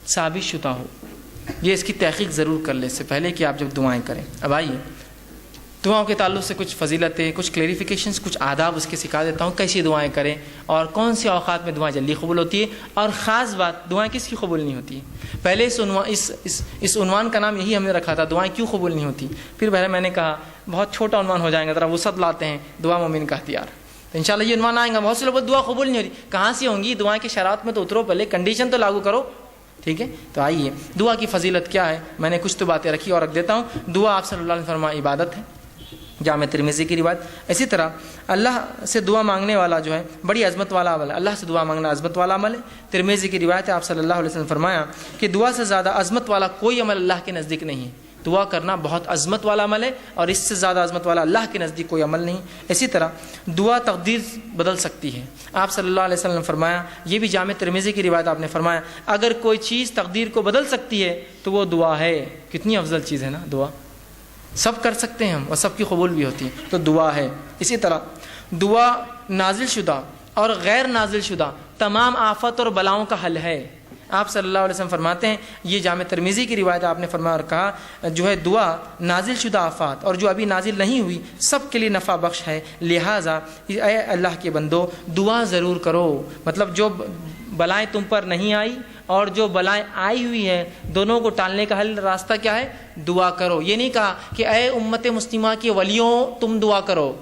ثابت شدہ ہو. یہ اس کی تحقیق ضرور کر لیں اس سے پہلے کہ آپ جب دعائیں کریں. اب آئیے دعاؤں کے تعلق سے کچھ فضیلتیں، کچھ کلیریفیکیشنز، کچھ آداب اس کے سکھا دیتا ہوں کیسی دعائیں کریں اور کون سے اوقات میں دعائیں جلدی قبول ہوتی ہے. اور خاص بات، دعائیں کس کی قبول نہیں ہوتی ہے. پہلے اس عنوان کا نام یہی ہم نے رکھا تھا، دعائیں کیوں قبول نہیں ہوتی. پھر پہلے میں نے کہا بہت چھوٹا عنوان ہو جائے گا، ذرا وسعت لاتے ہیں، دعا مومن کا ہتھیار. تو انشاءاللہ یہ عنوان آئے گا. بہت سے لوگ دعا قبول نہیں ہوتی، کہاں سے ہوں گی دعائیں کے شرائط میں تو اترو، پہلے کنڈیشن تو لاگو کرو. ٹھیک ہے، تو آئیے دعا کی فضیلت کیا ہے. میں نے کچھ تو باتیں رکھی اور رکھ دیتا ہوں. دعا آپ صلی اللہ علیہ وسلم فرمایا عبادت ہے، جامع ترمذی کی روایت. اسی طرح اللہ سے دعا مانگنے والا جو ہے بڑی عظمت والا عمل ہے. اللہ سے دعا مانگنا عظمت والا عمل ہے. ترمذی کی روایت ہے، آپ صلی اللہ علیہ وسلم فرمایا کہ دعا سے زیادہ عظمت والا کوئی عمل اللہ کے نزدیک نہیں ہے. دعا کرنا بہت عظمت والا عمل ہے اور اس سے زیادہ عظمت والا اللہ کے نزدیک کوئی عمل نہیں. اسی طرح دعا تقدیر بدل سکتی ہے. آپ صلی اللہ علیہ وسلم نے فرمایا، یہ بھی جامع ترمذی کی روایت، آپ نے فرمایا اگر کوئی چیز تقدیر کو بدل سکتی ہے تو وہ دعا ہے. کتنی افضل چیز ہے نا دعا. سب کر سکتے ہیں ہم اور سب کی قبول بھی ہوتی ہے، تو دعا ہے. اسی طرح دعا نازل شدہ اور غیر نازل شدہ تمام آفت اور بلاؤں کا حل ہے. آپ صلی اللہ علیہ وسلم فرماتے ہیں، یہ جامع ترمذی کی روایت، آپ نے فرمایا اور کہا جو ہے دعا نازل شدہ آفات اور جو ابھی نازل نہیں ہوئی سب کے لیے نفع بخش ہے. لہٰذا اے اللہ کے بندو دعا ضرور کرو. مطلب جو بلائیں تم پر نہیں آئی اور جو بلائیں آئی ہوئی ہیں دونوں کو ٹالنے کا حل راستہ کیا ہے؟ دعا کرو. یہ نہیں کہا کہ اے امت مسلمہ کے ولیوں تم دعا کرو،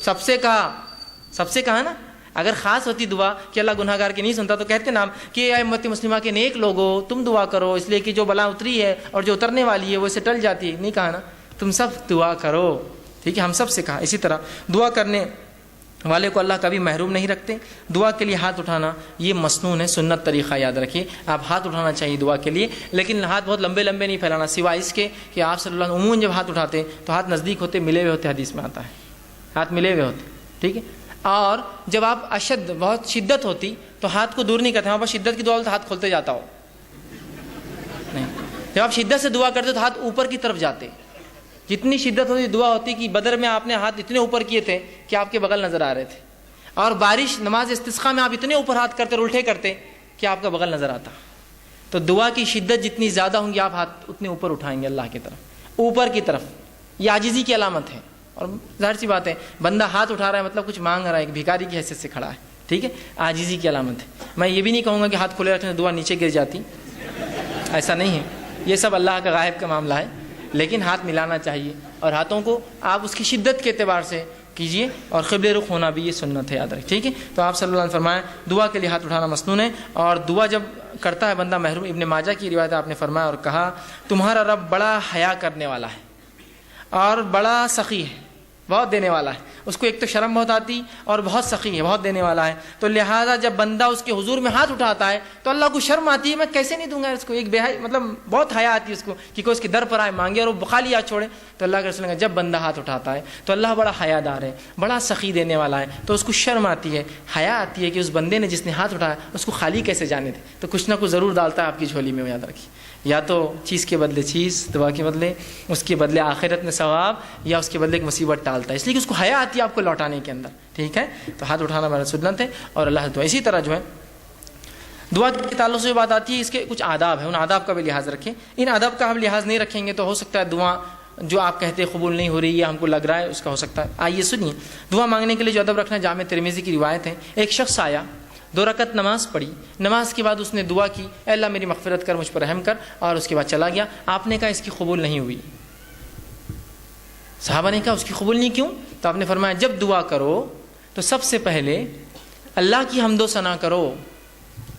سب سے کہا نا. اگر خاص ہوتی دعا کہ اللہ گناہ گار کی نہیں سنتا تو کہتے نا کہ اے امت مسلمہ کے نیک لوگو تم دعا کرو، اس لیے کہ جو بلا اتری ہے اور جو اترنے والی ہے وہ اسے ٹل جاتی ہے. نہیں کہا نا، تم سب دعا کرو. ٹھیک ہے، ہم سب سے کہا. اسی طرح دعا کرنے والے کو اللہ کبھی محروم نہیں رکھتے. دعا کے لیے ہاتھ اٹھانا یہ مسنون ہے، سنت طریقہ یاد رکھیے. آپ ہاتھ اٹھانا چاہیے دعا کے لیے، لیکن ہاتھ بہت لمبے لمبے نہیں پھیلانا، سوائے اس کے کہ آپ صلی اللہ علیہ وسلم عموماً جب ہاتھ اٹھاتے تو ہاتھ نزدیک ہوتے، ملے ہوئے ہوتے. حدیث میں آتا ہے ہاتھ ملے ہوئے ہوتے. ٹھیک ہے، اور جب آپ بہت شدت ہوتی تو ہاتھ کو دور نہیں کرتے. ہمارے پاس شدت کی دعا تو ہاتھ کھولتے جاتا ہو نہیں. جب آپ شدت سے دعا کرتے تو ہاتھ اوپر کی طرف جاتے. جتنی شدت ہوتی دعا ہوتی کہ بدر میں آپ نے ہاتھ اتنے اوپر کیے تھے کہ آپ کے بغل نظر آ رہے تھے، اور بارش نماز استسقاء میں آپ اتنے اوپر ہاتھ کرتے اور الٹے کرتے کہ آپ کا بغل نظر آتا. تو دعا کی شدت جتنی زیادہ ہوں گی آپ ہاتھ اتنے اوپر اٹھائیں گے اللہ کی طرف، اوپر کی طرف. یہ عاجزی کی علامت ہے. اور ظاہر سی بات ہے بندہ ہاتھ اٹھا رہا ہے مطلب کچھ مانگ رہا ہے، ایک بھکاری کی حیثیت سے کھڑا ہے. ٹھیک ہے، عاجزی کی علامت ہے. میں یہ بھی نہیں کہوں گا کہ ہاتھ کھلے رکھنے سے دعا نیچے گر جاتی، ایسا نہیں ہے. یہ سب اللہ کا غائب کا معاملہ ہے. لیکن ہاتھ ملانا چاہیے اور ہاتھوں کو آپ اس کی شدت کے اعتبار سے کیجئے، اور قبلے رخ ہونا بھی یہ سنت ہے، یاد رکھ. ٹھیک ہے، تو آپ صلی اللہ علیہ وسلم فرمایا دعا کے لیے ہاتھ اٹھانا مسنون ہے. اور دعا جب کرتا ہے بندہ محروم. ابن ماجہ کی روایت آپ نے فرمایا اور کہا تمہارا رب بڑا حیا کرنے والا ہے اور بڑا سخی ہے، بہت دینے والا ہے. اس کو ایک تو شرم بہت آتی اور بہت سخی ہے، بہت دینے والا ہے. تو لہٰذا جب بندہ اس کے حضور میں ہاتھ اٹھاتا ہے تو اللہ کو شرم آتی ہے، میں کیسے نہیں دوں گا اس کو. ایک بے حیائی مطلب بہت حیا آتی ہے اس کو کہ کوئی اس کے در پر آئے مانگے اور وہ خالی ہاتھ چھوڑے. تو اللہ کے رسول نے جب بندہ ہاتھ اٹھاتا ہے تو اللہ بڑا حیا دار ہے، بڑا سخی دینے والا ہے. تو اس کو شرم آتی ہے، حیا آتی ہے کہ اس بندے نے جس نے ہاتھ اٹھایا اس کو خالی کیسے جانے دے. تو کچھ نہ کچھ ضرور ڈالتا ہے آپ کی جھولی میں، یاد رکھیے. یا تو چیز کے بدلے چیز، دعا کے بدلے، اس کے بدلے آخرت میں ثواب، یا اس کے بدلے ایک مصیبت ٹالتا ہے، اس لیے کہ اس کو حیا آتی ہے آپ کو لوٹانے کے اندر. ٹھیک ہے، تو ہاتھ اٹھانا ہمارا سنت ہے اور اللہ دعا. اسی طرح جو ہے دعا کے تعلق سے بات آتی ہے، اس کے کچھ آداب ہیں، ان آداب کا بھی لحاظ رکھیں. ان آداب کا ہم لحاظ نہیں رکھیں گے تو ہو سکتا ہے دعا جو آپ کہتے قبول نہیں ہو رہی ہے، ہم کو لگ رہا ہے اس کا ہو سکتا ہے. آئیے سنیے دعا مانگنے کے لیے جو ادب رکھنا. جامع ترمذی کی روایت ہے، ایک شخص آیا، 2 رکعت نماز پڑھی، نماز کے بعد اس نے دعا کی اے اللہ میری مغفرت کر، مجھ پر رحم کر، اور اس کے بعد چلا گیا. آپ نے کہا اس کی قبول نہیں ہوئی. صحابہ نے کہا اس کی قبول نہیں کیوں؟ تو آپ نے فرمایا جب دعا کرو تو سب سے پہلے اللہ کی حمد و ثنا کرو،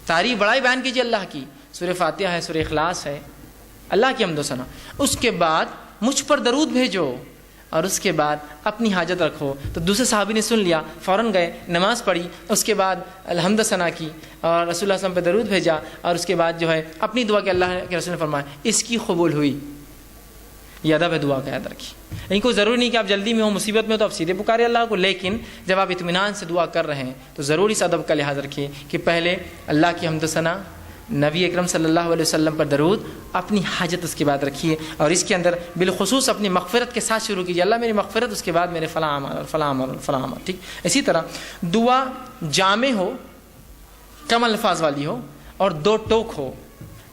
تعریف بڑائی بیان کیجیے اللہ کی. سورہ فاتحہ ہے، سورہ اخلاص ہے، اللہ کی حمد و ثنا. اس کے بعد مجھ پر درود بھیجو اور اس کے بعد اپنی حاجت رکھو. تو دوسرے صحابی نے سن لیا، فوراً گئے، نماز پڑھی، اس کے بعد الحمد ثنا کی اور رسول اللہ صلی اللہ علیہ وسلم پہ درود بھیجا، اور اس کے بعد جو ہے اپنی دعا کہ اللہ کے رسول نے فرمایا اس کی قبول ہوئی. یہ ادب ہے دعا کا، یاد رکھیے. یعنی کوئی ضروری نہیں کہ آپ جلدی میں ہو، مصیبت میں ہو تو آپ سیدھے پکارے اللہ کو، لیکن جب آپ اطمینان سے دعا کر رہے ہیں تو ضرور اس ادب کا لحاظ رکھیے کہ پہلے اللہ کی حمد و ثنا، نبی اکرم صلی اللہ علیہ وسلم پر درود، اپنی حاجت اس کے بعد رکھیے، اور اس کے اندر بالخصوص اپنی مغفرت کے ساتھ شروع کیجیے. اللہ میری مغفرت، اس کے بعد میرے فلاں عمل اور فلاں عمل اور فلاں عمل. ٹھیک. اسی طرح دعا جامع ہو، کم الفاظ والی ہو اور 2 ٹوک ہو.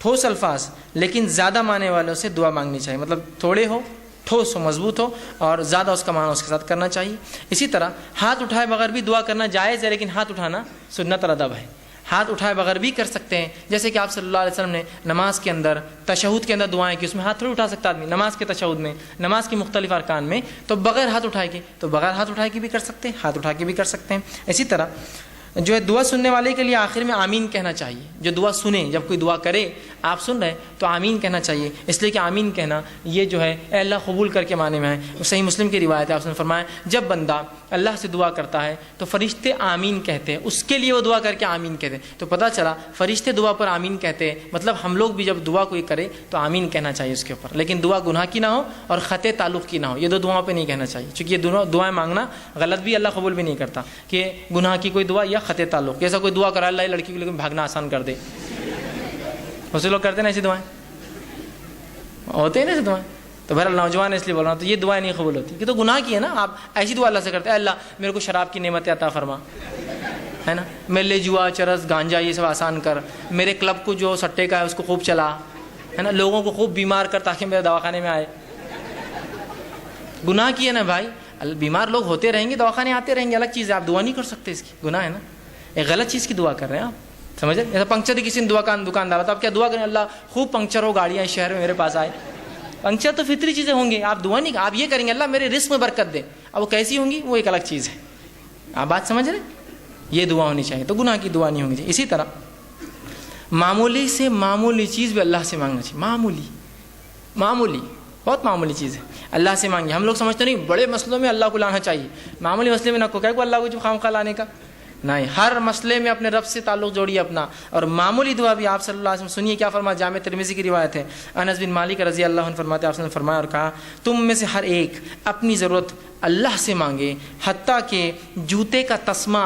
ٹھوس الفاظ لیکن زیادہ معنی والوں سے دعا مانگنی چاہیے، مطلب تھوڑے ہو، ٹھوس ہو، مضبوط ہو، اور زیادہ اس کا معنی اس کے ساتھ کرنا چاہیے۔ اسی طرح ہاتھ اٹھائے بغیر بھی دعا کرنا جائز ہے، لیکن ہاتھ اٹھانا سنت اور ادب ہے۔ ہاتھ اٹھائے بغیر بھی کر سکتے ہیں، جیسے کہ آپ صلی اللہ علیہ وسلم نے نماز کے اندر تشہد کے اندر دعائیں کی، اس میں ہاتھ تھوڑی اٹھا سکتا آدمی، نماز کے تشہد میں، نماز کی مختلف ارکان میں، تو بغیر ہاتھ اٹھائے کے، تو بغیر ہاتھ اٹھائے کے بھی کر سکتے ہیں، ہاتھ اٹھا کے بھی کر سکتے ہیں۔ اسی طرح جو ہے دعا سننے والے کے لیے آخر میں آمین کہنا چاہیے، جو دعا سنے، جب کوئی دعا کرے آپ سن رہے تو آمین کہنا چاہیے، اس لیے کہ آمین کہنا یہ جو ہے اے اللہ قبول کر کے معنی میں ہے۔ صحیح مسلم کی روایت ہے، آپ نے فرمایا جب بندہ اللہ سے دعا کرتا ہے تو فرشتے آمین کہتے ہیں، اس کے لیے وہ دعا کر کے آمین کہتے ہیں۔ تو پتہ چلا فرشتے دعا پر آمین کہتے ہیں، مطلب ہم لوگ بھی جب دعا کوئی کرے تو آمین کہنا چاہیے اس کے اوپر، لیکن دعا گناہ کی نہ ہو اور خطے تعلق کی نہ ہو، یہ دو دعاؤں پہ نہیں کہنا چاہیے، چونکہ یہ دونوں دعائیں مانگنا غلط بھی، اللہ قبول بھی نہیں کرتا، کہ گناہ کی کوئی دعا یا خطے تعلق، جیسا کوئی دعا کرا اللہ لڑکی کو لیکن بھاگنا آسان کر دے، بہت سے لوگ کرتے ہیں نا ایسی دعائیں، ہوتے ہیں نا ایسی دعائیں، تو بہرحال نوجوان اس لیے بول رہا ہوں، تو یہ دعائیں نہیں قبول ہوتی، کہ تو گناہ کی ہے نا۔ آپ ایسی دعا اللہ سے کرتے ہیں اللہ میرے کو شراب کی نعمت عطا فرما، ہے نا، میرے لیے جوا، چرس، گانجا یہ سب آسان کر، میرے کلب کو جو سٹے کا ہے اس کو خوب چلا، ہے نا، لوگوں کو خوب بیمار کر تاکہ میرے دواخانے میں آئے۔ گناہ کی ہے نا بھائی، بیمار لوگ ہوتے رہیں گے، دواخانے آتے رہیں گے، الگ چیز ہے، آپ دعا نہیں کر سکتے، اس کی گناہ ہے نا، ایک غلط چیز کی دعا کر رہے ہیں آپ، سمجھ رہے؟ جیسا پنکچر کی کسی نے دکاندار تو آپ کیا دعا کریں اللہ خوب پنکچر ہو گاڑیاں اس شہر میں میرے پاس آئے؟ پنکچر تو فطری چیزیں ہوں گی، آپ دعا نہیں، آپ یہ کریں گے اللہ میرے رزق میں برکت دے، اب وہ کیسی ہوں گی وہ ایک الگ چیز ہے، آپ بات سمجھ رہے؟ یہ دعا ہونی چاہیے، تو گناہ کی دعا نہیں ہونی چاہیے۔ اسی طرح معمولی سے معمولی چیز بھی اللہ سے مانگنا چاہیے، معمولی بہت معمولی چیز ہے اللہ سے مانگی۔ ہم لوگ سمجھتے نہیں بڑے مسئلوں میں اللہ کو لانا چاہیے، معمولی مسئلے میں نہ کو اللہ کو جو خواہ لانے کا نہیں، ہر مسئلے میں اپنے رب سے تعلق جوڑیے اپنا، اور معمولی دعا بھی آپ صلی اللہ علیہ وسلم سنیے کیا فرمایا، جامع ترمذی کی روایت ہے، انس بن مالک رضی اللہ عنہ فرماتے ہیں آپ نے فرمایا اور کہا تم میں سے ہر ایک اپنی ضرورت اللہ سے مانگے، حتیٰ کہ جوتے کا تسمہ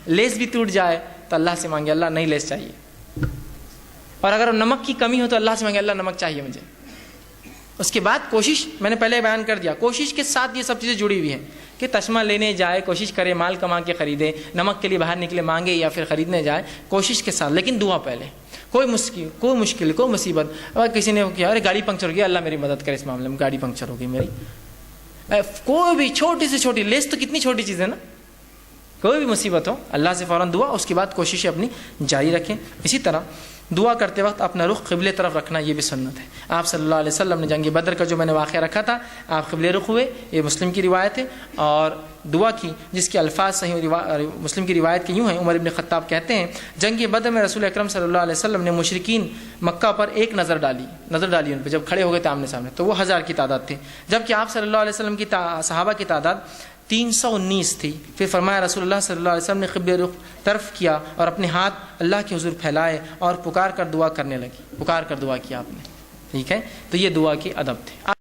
لیس بھی ٹوٹ جائے تو اللہ سے مانگے، اللہ نہیں لیس چاہیے، اور اگر نمک کی کمی ہو تو اللہ سے مانگے اللہ نمک چاہیے مجھے۔ اس کے بعد کوشش، میں نے پہلے بیان کر دیا، کوشش کے ساتھ یہ سب چیزیں جڑی ہوئی ہیں کہ تسمہ لینے جائے، کوشش کرے مال کما کے خریدے، نمک کے لیے باہر نکلے مانگے یا پھر خریدنے جائے، کوشش کے ساتھ، لیکن دعا پہلے۔ کوئی مشکل کوئی مصیبت، اگر کسی نے کیا ارے گاڑی پنکچر ہو گیا اللہ میری مدد کرے اس معاملے میں، گاڑی پنکچر ہو گئی میری، کوئی بھی چھوٹی سے چھوٹی لیس تو کتنی چھوٹی چیز ہے نا، کوئی بھی مصیبت ہو اللہ سے فوراً دعا، اس کے بعد کوششیں اپنی جاری رکھیں۔ اسی طرح دعا کرتے وقت اپنا رخ قبلے طرف رکھنا یہ بھی سنت ہے۔ آپ صلی اللہ علیہ وسلم نے جنگ بدر کا جو میں نے واقعہ رکھا تھا، آپ قبلے رخ ہوئے، یہ مسلم کی روایت ہے، اور دعا کی جس کے الفاظ صحیح مسلم کی روایت کے یوں ہیں، عمر ابن خطاب کہتے ہیں جنگ بدر میں رسول اکرم صلی اللہ علیہ وسلم نے مشرکین مکہ پر ایک نظر ڈالی ان پہ، جب کھڑے ہو گئے تھے آمنے سامنے تو وہ 1000 کی تعداد تھی، جبکہ آپ صلی اللہ علیہ وسلم کی صحابہ کی تعداد 319 تھی۔ پھر فرمایا رسول اللہ صلی اللہ علیہ وسلم نے قبلے رخ طرف کیا اور اپنے ہاتھ اللہ کے حضور پھیلائے اور پکار کر دعا کرنے لگی، پکار کر دعا کیا آپ نے، ٹھیک ہے، تو یہ دعا کی ادب تھے۔